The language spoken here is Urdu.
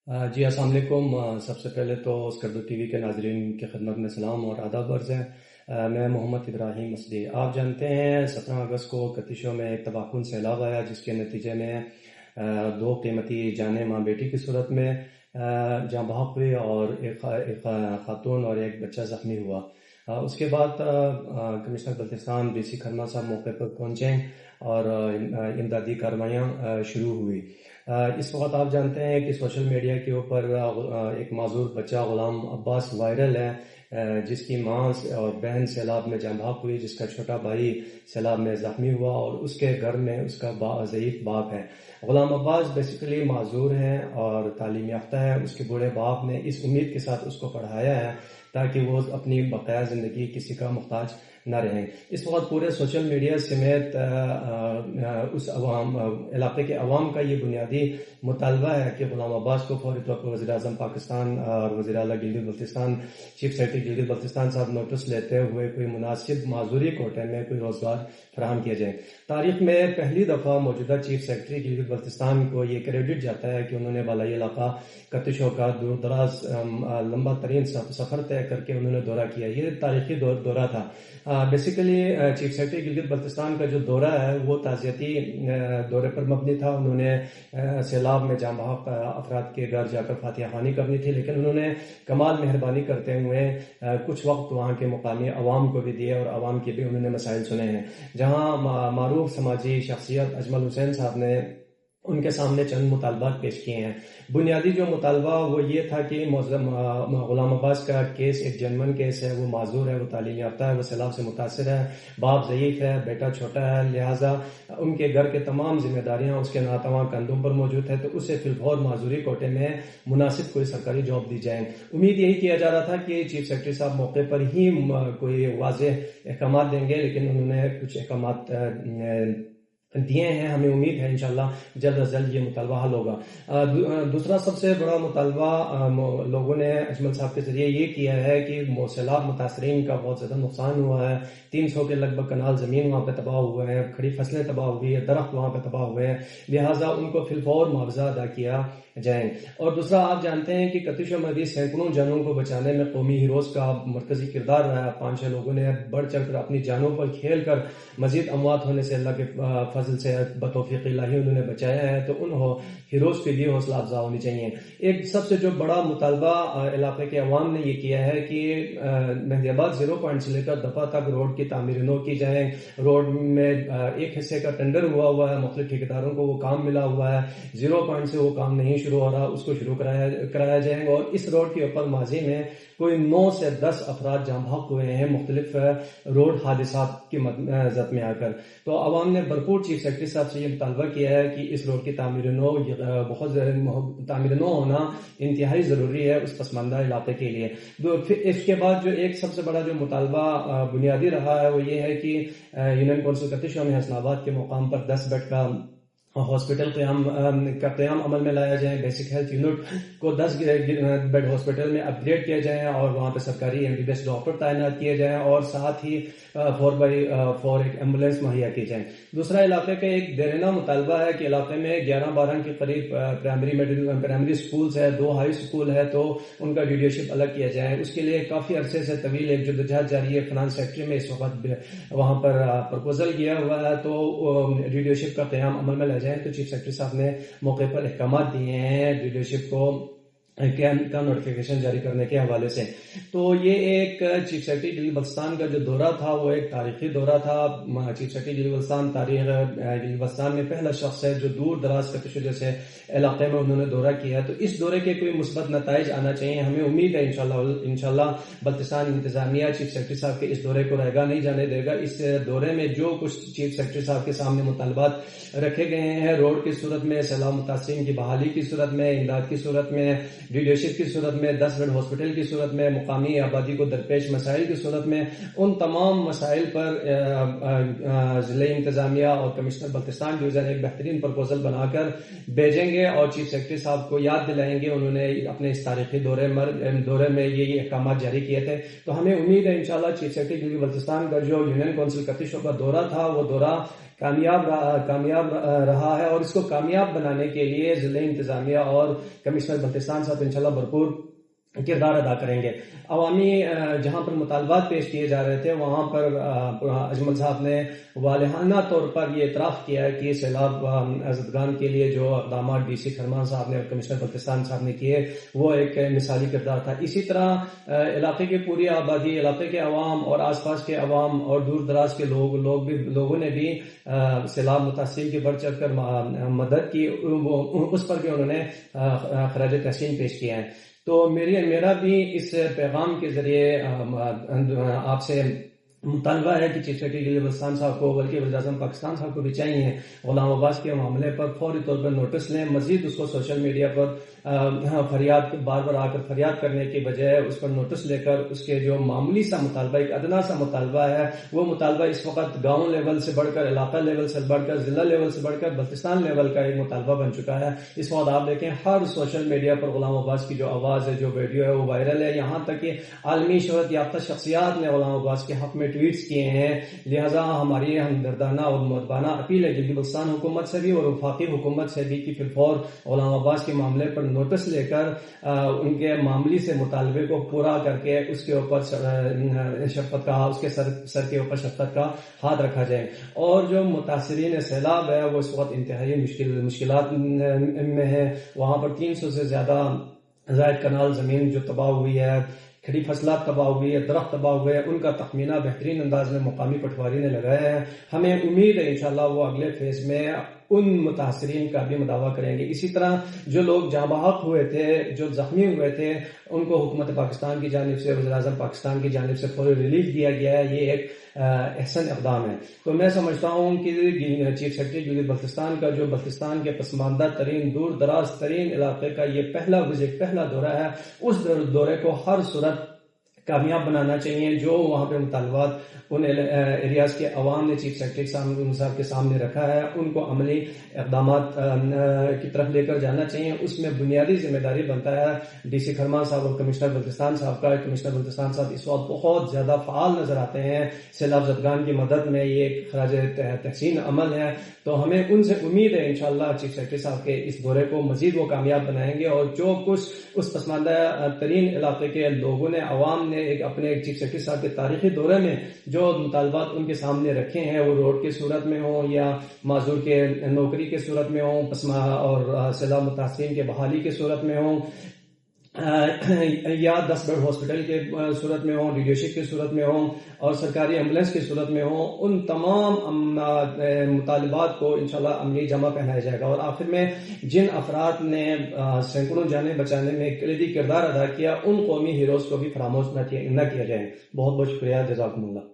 جی السلام علیکم۔ سب سے پہلے تو اسکردو ٹی وی کے ناظرین کی خدمت میں سلام اور آداب عرض ہے۔ میں محمد ابراہیم مسدی۔ آپ جانتے ہیں 17 اگست کو کتیشوں میں ایک تباہ کن سیلاب آیا، جس کے نتیجے میں دو قیمتی جانیں ماں بیٹی کی صورت میں جاں بحق ہوئی اور ایک خاتون اور ایک بچہ زخمی ہوا۔ اس کے بعد کمشنر بلتستان ڈی سی کھرما صاحب موقع پر پہنچے اور امدادی کارروائیاں شروع ہوئی۔ اس وقت آپ جانتے ہیں کہ سوشل میڈیا کے اوپر ایک معذور بچہ غلام عباس وائرل ہے، جس کی ماں اور بہن سیلاب میں جاں بحق ہوئی، جس کا چھوٹا بھائی سیلاب میں زخمی ہوا اور اس کے گھر میں اس کا ضعیف باپ ہے۔ غلام عباس بیسیکلی معذور ہیں اور تعلیم یافتہ ہے۔ اس کے بوڑھے باپ نے اس امید کے ساتھ اس کو پڑھایا ہے تاکہ وہ اپنی بقایا زندگی کسی کا محتاج نہ رہیں۔ اس وقت پورے سوشل میڈیا سمیت اس علاقے کے عوام کا یہ بنیادی مطالبہ ہے کہ غلام عباس کو فوری طور پر وزیر اعظم پاکستان اور وزیر اعلیٰ گلگت بلتستان چیف سیکرٹری گلگت بلتستان صاحب نوٹس لیتے ہوئے کوئی مناسب معذوری کوٹے میں کوئی روزگار فراہم کیا جائے۔ تاریخ میں پہلی دفعہ موجودہ چیف سیکرٹری گلگت بلتستان کو یہ کریڈٹ جاتا ہے کہ انہوں نے بالائی علاقہ کتشوں کا دور دراز لمبا ترین سفر طے کر کے انہوں نے دورہ کیا۔ یہ تاریخی دورہ تھا۔ Basically chief secretary Gilgit Baltistan کا جو دورہ ہے وہ تعزیتی دورے پر مبنی تھا۔ انہوں نے سیلاب میں جاں بحق افراد کے گھر جا کر فاتحہ خوانی کرنی تھی، لیکن انہوں نے کمال مہربانی کرتے ہوئے کچھ وقت وہاں کے مقامی عوام کو بھی دیے اور عوام کے بھی انہوں نے مسائل سنے ہیں۔ جہاں معروف سماجی شخصیت اجمل حسین صاحب نے ان کے سامنے چند مطالبات پیش کیے ہیں۔ بنیادی جو مطالبہ وہ یہ تھا کہ غلام عباس کا کیس ایک جنمن کیس ہے، وہ معذور ہے، وہ تعلیم یافتہ ہے، وہ سیلاب سے متاثر ہے، باپ ضعیف ہے، بیٹا چھوٹا ہے، لہٰذا ان کے گھر کے تمام ذمہ داریاں اس کے ناتواں کندھوں پر موجود ہے، تو اسے فی الفور معذوری کوٹے میں مناسب کوئی سرکاری جاب دی جائے۔ امید یہی کیا جا رہا تھا کہ چیف سیکرٹری صاحب موقع پر ہی کوئی واضح احکامات دیں گے، لیکن انہوں نے کچھ احکامات دیے ہیں۔ ہمیں امید ہے انشاءاللہ جلد از جلد یہ مطالبہ حل ہوگا۔ دوسرا سب سے بڑا مطالبہ لوگوں نے اجمل صاحب کے ذریعے یہ کیا ہے کہ سیلاب متاثرین کا بہت زیادہ نقصان ہوا ہے۔ 300 کے لگ بھگ کنال زمین وہاں پہ تباہ ہوئے ہیں، کھڑی فصلیں تباہ ہوئی ہیں، درخت وہاں پہ تباہ ہوئے ہیں، لہٰذا ان کو فی الفور معاوضہ ادا کیا جائیں۔ اور دوسرا آپ جانتے ہیں کہ کتیشوں میں بھی سینکڑوں جانوں کو بچانے میں قومی ہیروز کا مرکزی کردار رہا ہے۔ 5-6 لوگوں نے بڑھ چڑھ کر اپنی جانوں پر کھیل کر مزید اموات ہونے سے اللہ کے فضل سے بتوفیق الہی انہوں نے بچایا ہے، تو ان ہیروز کے لیے حوصلہ افزا ہونی چاہیے۔ ایک سب سے جو بڑا مطالبہ علاقے کے عوام نے یہ کیا ہے کہ مہدی آباد 0 پوائنٹ سے لے کر دفعہ تک روڈ کی تعمیر نو کی جائے۔ روڈ میں ایک حصے کا ٹینڈر ہوا ہے، مختلف ٹھیکیداروں کو وہ کام ملا ہوا ہے، 0 پوائنٹ سے وہ کام نہیں شروع ہو رہا، اس کو شروع کرایا جائے گا۔ اور اس روڈ کے اوپر ماضی میں کوئی 9 سے 10 افراد جاں بحق ہوئے ہیں مختلف روڈ حادثات کی زد میں آ کر۔ تو عوام نے بھرپور چیف سیکرٹری صاحب سے یہ مطالبہ کیا ہے کہ اس روڈ کی تعمیر نو ہونا انتہائی ضروری ہے اس پسماندہ علاقے کے لیے۔ اس کے بعد جو ایک سب سے بڑا جو مطالبہ بنیادی رہا ہے وہ یہ ہے کہ یونین کونسل کتیشوں میں حسن آباد کے مقام پر 10 بیڈ کا ہاسپٹل کا قیام عمل میں لایا جائے۔ بیسک ہیلتھ یونٹ کو 10 بیڈ ہاسپٹل میں اپ گریڈ کیا جائے اور وہاں پہ سرکاری MBBS ڈاکٹر تعینات کیے جائیں اور ساتھ ہی 4x4 ایک ایمبولینس مہیا کی جائیں۔ دوسرا علاقے کا ایک دیرینہ مطالبہ ہے کہ علاقے میں 11-12 کے قریب پرائمری سکولز ہے، 2 ہائی سکول ہے، تو ان کا لیڈرشپ الگ کیا جائے۔ اس کے لیے کافی عرصے سے طویل ایک جدوجہد جاری ہے۔ فنانس سیکٹری میں اس وقت وہاں پر پرپوزل کیا ہوا ہے، تو لیڈرشپ کا قیام عمل میں جائیں۔ تو چیف سیکرٹری صاحب نے موقع پر احکامات دیے ہیں لیڈرشپ کو کا نوٹیفیکیشن جاری کرنے کے حوالے سے۔ تو یہ ایک چیف سیکرٹری گلگت بلتستان کا جو دورہ تھا وہ ایک تاریخی دورہ تھا۔ چیف سیکرٹری گلگت بلتستان گلگت بلتستان میں پہلا شخص ہے جو دور دراز کتیشوں جیسے علاقے میں انہوں نے دورہ کیا ہے، تو اس دورے کے کوئی مثبت نتائج آنا چاہیے۔ ہمیں امید ہے انشاءاللہ بلتستان انتظامیہ چیف سیکرٹری صاحب کے اس دورے کو رہگا نہیں جانے دے گا۔ اس دورے میں جو کچھ چیف سیکرٹری صاحب کے سامنے مطالبات رکھے گئے ہیں، روڈ کی صورت میں، سیلاب متاثرین کی بحالی کی صورت میں، امداد کی صورت میں، لیڈرشپ کی صورت میں، 10 بیڈ ہاسپٹل کی صورت میں، مقامی آبادی کو درپیش مسائل کی صورت میں، ان تمام مسائل پر ضلع انتظامیہ اور کمشنر بلتستان ڈویژن ایک بہترین پرپوزل بنا کر بھیجیں گے اور چیف سیکرٹری صاحب کو یاد دلائیں گے انہوں نے اپنے اس تاریخی دورے میں یہ احکامات جاری کیے تھے۔ تو ہمیں امید ہے انشاءاللہ چیف سیکرٹری گلگت بلتستان کا جو یونین کونسل کتیشوں کا دورہ تھا وہ دورہ کامیاب رہا ہے، اور اس کو کامیاب بنانے کے لیے ضلع انتظامیہ اور کمشنر بلتستان صاحب انشاءاللہ بھرپور کردار ادا کریں گے۔ عوامی جہاں پر مطالبات پیش کیے جا رہے تھے وہاں پر اجمل صاحب نے والہانہ طور پر یہ اعتراف کیا ہے کہ سیلاب زدگان کے لیے جو اقدامات ڈی سی کھرمان صاحب نے اور کمشنر بلتستان صاحب نے کیے وہ ایک مثالی کردار تھا۔ اسی طرح علاقے کی پوری آبادی، علاقے کے عوام اور آس پاس کے عوام اور دور دراز کے لوگوں نے بھی سیلاب متاثرین کی بڑھ چڑھ کر مدد کی، اس پر بھی انہوں نے خراج تحسین پیش کیا ہے۔ تو میرا بھی اس پیغام کے ذریعے آپ سے مطالبہ ہے کہ چیف سیکرٹری ضلع بلتستان صاحب کو بلکہ وزیر اعظم پاکستان صاحب کو بھی چاہیے غلام عباس کے معاملے پر فوری طور پر نوٹس لیں، مزید اس کو سوشل میڈیا پر فریاد بار بار آ کر فریاد کرنے کی بجائے اس پر نوٹس لے کر اس کے جو معمولی سا مطالبہ، ایک ادنا سا مطالبہ ہے، وہ مطالبہ اس وقت گاؤں لیول سے بڑھ کر، علاقہ لیول سے بڑھ کر، ضلع لیول سے بڑھ کر بلتستان لیول کا ایک مطالبہ بن چکا ہے۔ اس وقت آپ دیکھیں ہر سوشل میڈیا پر غلام عباس کی جو آواز ہے، جو ویڈیو ہے وہ وائرل ہے، یہاں تک کہ عالمی شہرت یافتہ شخصیات نے غلام عباس کے حق میں ٹویٹس کیے ہیں۔ لہٰذا ہماری ہمدردانہ اور مؤدبانہ اپیل ہے ضلع بلتستان حکومت سے بھی اور وفاقی حکومت سے بھی کہ فی الفور غلام عباس کے معاملے پر نوٹس لے کر ان کے معاملی سے مطالبے کو پورا کر کے اس کے اوپر شفقت کا، اس کے سر کے اوپر شفقت کا ہاتھ رکھا جائے۔ اور جو متاثرین سیلاب ہے وہ اس وقت انتہائی مشکلات میں ہے، وہاں پر 300 سے زیادہ زائد کنال زمین جو تباہ ہوئی ہے، کھڑی فصلات تباہ ہوئی ہے، درخت تباہ ہوئے ہیں، ان کا تخمینہ بہترین انداز میں مقامی پٹواری نے لگایا ہے۔ ہمیں امید ہے انشاءاللہ وہ اگلے فیز میں ان متاثرین کا بھی مداوع کریں گے۔ اسی طرح جو لوگ جاں بحق ہوئے تھے، جو زخمی ہوئے تھے، ان کو حکومت پاکستان کی جانب سے، وزیر اعظم پاکستان کی جانب سے فوری ریلیف دیا گیا ہے، یہ ایک احسن اقدام ہے۔ تو میں سمجھتا ہوں کہ چیف سیکرٹری ضلع بلتستان کا جو بلتستان کے پسماندہ ترین، دور دراز ترین علاقے کا یہ پہلا وزٹ، پہلا دورہ ہے، اس دورے کو ہر صورت کامیاب بنانا چاہیے۔ جو وہاں پہ مطالبات ان ایریاز کے عوام نے چیف سیکرٹری صاحب کے سامنے رکھا ہے، ان کو عملی اقدامات کی طرف لے کر جانا چاہیے۔ اس میں بنیادی ذمہ داری بنتا ہے ڈی سی کھرمان صاحب اور کمشنر بلتستان صاحب کا۔ کمشنر بلتستان صاحب اس وقت بہت زیادہ فعال نظر آتے ہیں سیلاب زدگان کی مدد میں، یہ ایک خراج تحسین عمل ہے۔ تو ہمیں ان سے امید ہے انشاءاللہ چیف سیکرٹری صاحب کے اس دورے کو مزید وہ کامیاب بنائیں گے، اور جو کچھ اس پسماندہ ترین علاقے کے لوگوں نے، عوام نے ایک اپنے چیف سیکرٹری صاحب کے تاریخی دورے میں جو مطالبات ان کے سامنے رکھے ہیں، وہ روڈ کی صورت میں ہوں یا معذور کے نوکری کی صورت میں ہوں، اور سیلاب متاثرین کے بحالی کی صورت میں ہوں، یا 10 بیڈ ہاسپٹل کے صورت میں ہوں، لیڈرشپ کی صورت میں ہوں، اور سرکاری ایمبولینس کی صورت میں ہوں، ان تمام مطالبات کو انشاءاللہ عملی جمع پہنایا جائے گا۔ اور آخر میں جن افراد نے سینکڑوں جانیں بچانے میں کلیدی کردار ادا کیا، ان قومی ہیروز کو بھی فراموش نہ کیا جائے۔ بہت بہت شکریہ، جزاکم اللہ۔